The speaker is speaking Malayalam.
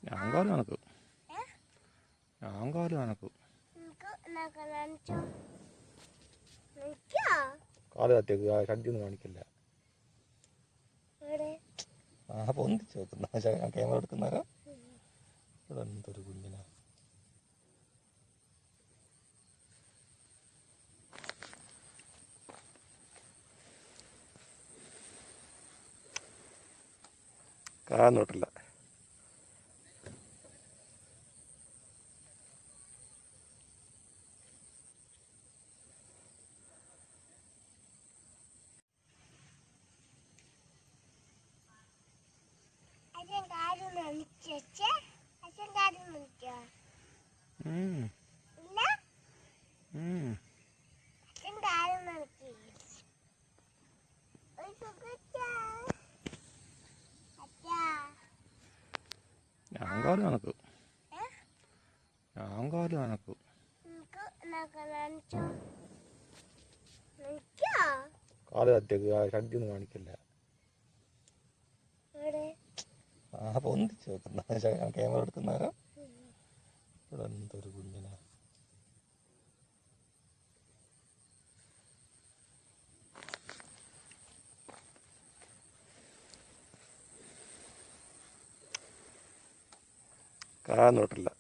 ഞാൻ കാല് നനക്കും. കാല് കത്തിയേക്ക് ഷഡ്ജൊന്നും കാണിക്കില്ല. പൊന്തിച്ച് വെക്കുന്ന ക്യാമറ എടുക്കുന്നവരാ. ഇവിടെ എന്തൊരു കുഞ്ഞിനാ. കാണോട്ടില്ല. ഞാൻ കാല് നനക്കും. കാല് കത്തിയേക്ക് ഷഡ്ജൊന്നും കാണിക്കില്ല. പൊന്തിച്ച് വെക്കുന്ന ക്യാമറ എടുക്കുന്നവരാ. ഇവിടെ എന്തൊരു കുഞ്ഞിനാ. കാണോട്ടില്ല.